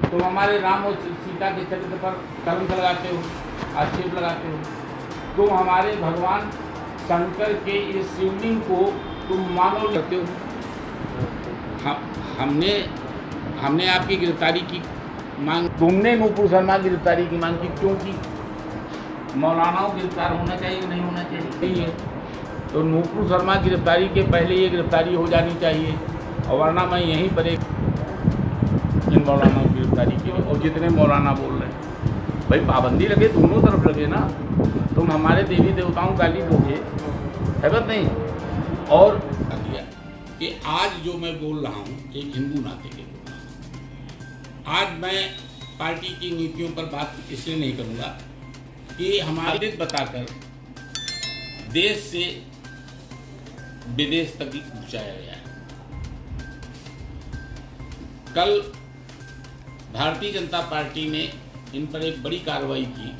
तुम हमारे राम और सीता के चरित्र पर कलंक लगाते हो, आक्षेप लगाते हो। तुम हमारे भगवान शंकर के इस शिवलिंग को तुम मानव करते हो। हमने आपकी गिरफ्तारी की मांग, तुमने नूपुर शर्मा की गिरफ्तारी की मांग की, क्यों की? मौलानाओं गिरफ्तार होना चाहिए नहीं होना चाहिए? नहीं है तो नूपुर शर्मा की गिरफ्तारी के पहले ये गिरफ्तारी हो जानी चाहिए, और वरना मैं यहीं पर एक इन मौलानाओं की गिरफ्तारी की, और जितने मौलाना बोल रहे हैं भाई पाबंदी लगे, दोनों तरफ लगे ना। तुम हमारे देवी देवताओं का गाली दोगे, है बात नहीं? और दिया कि आज जो मैं बोल रहा हूँ एक हिंदू नाते के बोल रहा हूँ। आज मैं पार्टी की नीतियों पर बात इसलिए नहीं करूँगा कि हमारे बताकर देश से विदेश तक पहुँचाया गया है। कल भारतीय जनता पार्टी ने इन पर एक बड़ी कार्रवाई की,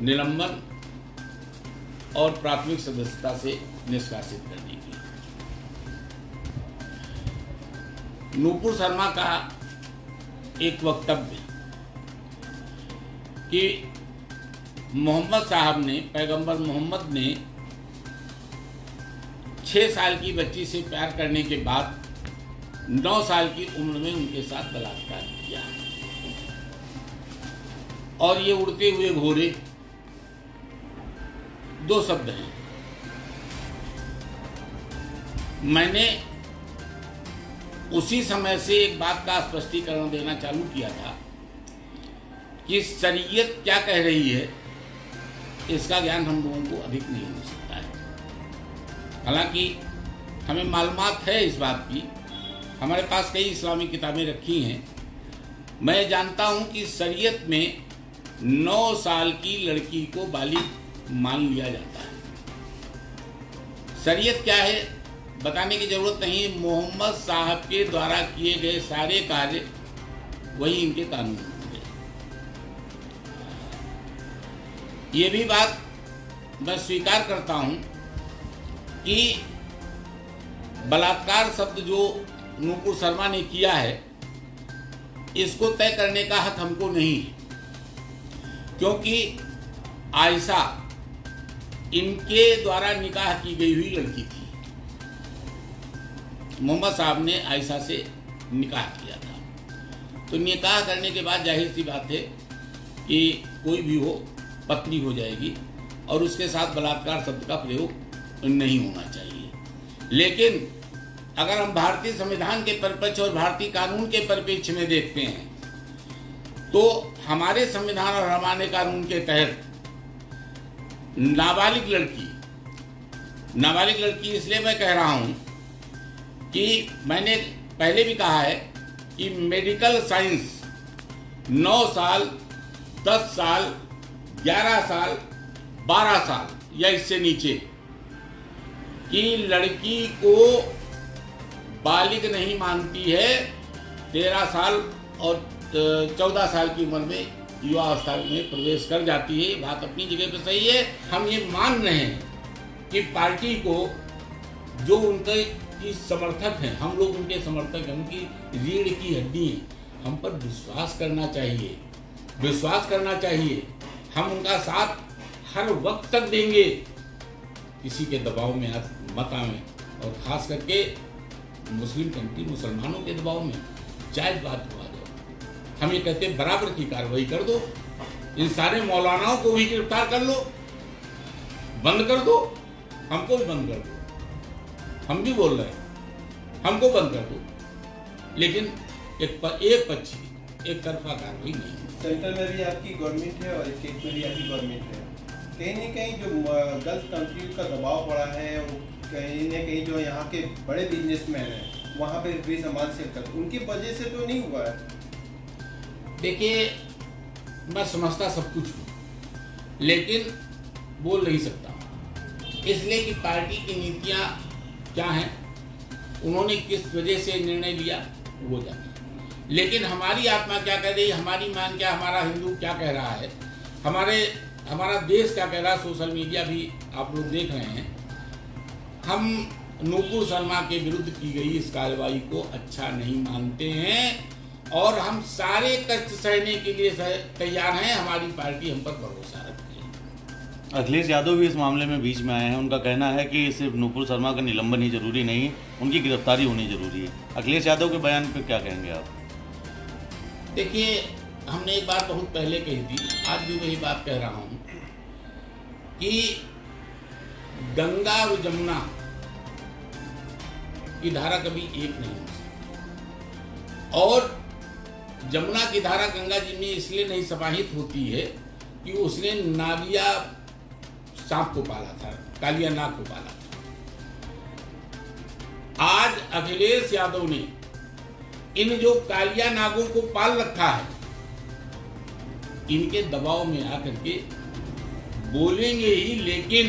निलंबन और प्राथमिक सदस्यता से निष्कासित करने की। नूपुर शर्मा का एक वक्तव्य कि मोहम्मद साहब ने, पैगंबर मोहम्मद ने 6 साल की बच्ची से प्यार करने के बाद 9 साल की उम्र में उनके साथ बलात्कार किया, और ये उड़ते हुए घोड़े 2 शब्द हैं। मैंने उसी समय से एक बात का स्पष्टीकरण देना चालू किया था कि शरीयत क्या कह रही है इसका ज्ञान हम लोगों को अधिक नहीं हो सकता है। हालांकि हमें मालूमात है इस बात की, हमारे पास कई इस्लामी किताबें रखी हैं। मैं जानता हूं कि शरीयत में 9 साल की लड़की को बालिग मान लिया जाता है। शरीयत क्या है बताने की जरूरत नहीं। मोहम्मद साहब के द्वारा किए गए सारे कार्य वही इनके कानून होंगे। ये भी बात मैं स्वीकार करता हूं कि बलात्कार शब्द जो नूपुर शर्मा ने किया है इसको तय करने का हक हमको नहीं है, क्योंकि आयशा इनके द्वारा निकाह की गई हुई लड़की थी। मोहम्मद साहब ने आयशा से निकाह किया था, तो निकाह करने के बाद जाहिर सी बात है कि कोई भी हो पत्नी हो जाएगी, और उसके साथ बलात्कार शब्द का प्रयोग नहीं होना चाहिए। लेकिन अगर हम भारतीय संविधान के परिप्रेक्ष्य और भारतीय कानून के परिप्रेक्ष्य में देखते हैं तो हमारे संविधान और हमारे कानून के तहत नाबालिग लड़की इसलिए मैं कह रहा हूं कि मैंने पहले भी कहा है कि मेडिकल साइंस 9 साल, 10 साल, 11 साल, 12 साल या इससे नीचे की लड़की को बालिग नहीं मानती है। 13 साल और 14 साल की उम्र में युवा अवस्था में प्रवेश कर जाती है। बात अपनी जगह पे सही है। हम ये मान रहे हैं कि पार्टी को जो उनके की समर्थक हैं, हम लोग उनके समर्थक हैं, उनकी रीढ़ की हड्डी हैं, हम पर विश्वास करना चाहिए। हम उनका साथ हर वक्त तक देंगे, किसी के दबाव में मत आवें, और खास करके मुस्लिम कंट्री मुसलमानों के दबाव में जायज बात हुआ जाए। हम ये कहते हैं बराबर की कार्रवाई कर दो, इन सारे मौलानाओं को भी गिरफ्तार कर लो, बंद कर दो, हमको भी बंद कर दो। हम भी बोल रहे हैं हमको बंद कर दो, लेकिन एक तरफा कार्रवाई नहीं। सेंटर में भी आपकी गवर्नमेंट है और स्टेट में भी आपकी गवर्नमेंट है। कहीं न कहीं जो गल्फ कंट्रीज का दबाव पड़ा है, और कहीं न कहीं जो यहाँ के बड़े बिजनेसमैन हैं वहाँ पे भी सामान सेल करते, उनकी वजह से तो नहीं हुआ है। देखिए, मैं समझता सब कुछ हूँ, लेकिन बोल नहीं सकता, इसलिए कि पार्टी की नीतियाँ क्या हैं, उन्होंने किस वजह से निर्णय लिया वो जाने। लेकिन हमारी आत्मा क्या कह रही है, हमारी मान क्या, हमारा हिंदू क्या कह रहा है, हमारा देश क्या कह रहा है, सोशल मीडिया भी आप लोग देख रहे हैं। हम नूपुर शर्मा के विरुद्ध की गई इस कार्रवाई को अच्छा नहीं मानते हैं, और हम सारे कष्ट सहने के लिए तैयार हैं। हमारी पार्टी हम पर भरोसा रखती है। अखिलेश यादव भी इस मामले में बीच में आए हैं। उनका कहना है कि सिर्फ नुपुर शर्मा का निलंबन ही जरूरी नहीं, उनकी गिरफ्तारी होनी जरूरी है। अखिलेश यादव के बयान पर क्या कहेंगे आप? देखिए, हमने एक बात बहुत पहले कही थी, आज भी वही बात कह रहा हूं कि गंगा और जमुना की धारा कभी एक नहीं हो सकती, और जमुना की धारा गंगा जी में इसलिए नहीं समाहित होती है कि उसने नागिया सांप को पाला था, कालिया नाग को पाला था। आज अखिलेश यादव ने इन जो कालिया नागों को पाल रखा है, इनके दबाव में आकर के बोलेंगे ही, लेकिन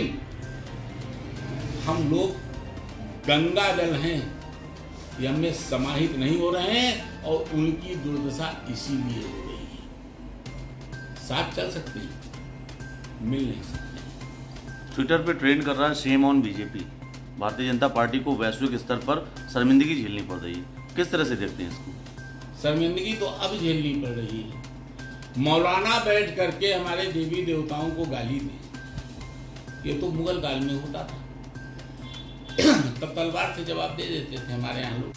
हम लोग गंगा जल हैं, ये हमें समाहित नहीं हो रहे हैं, और उनकी दुर्दशा इसीलिए हो रही है। साथ चल सकते हैं, मिल नहीं सकते। ट्विटर पे ट्रेंड कर रहा है shame on BJP. Bharatiya Janata party को वैश्विक स्तर पर शर्मिंदगी झेलनी पड़ रही है, किस तरह से देखते हैं इसको? शर्मिंदगी तो अब झेलनी पड़ रही है। मौलाना बैठ करके हमारे देवी देवताओं को गाली दे, ये तो मुगल काल में होता था। तब तलवार से जवाब दे देते थे हमारे यहाँ लोग।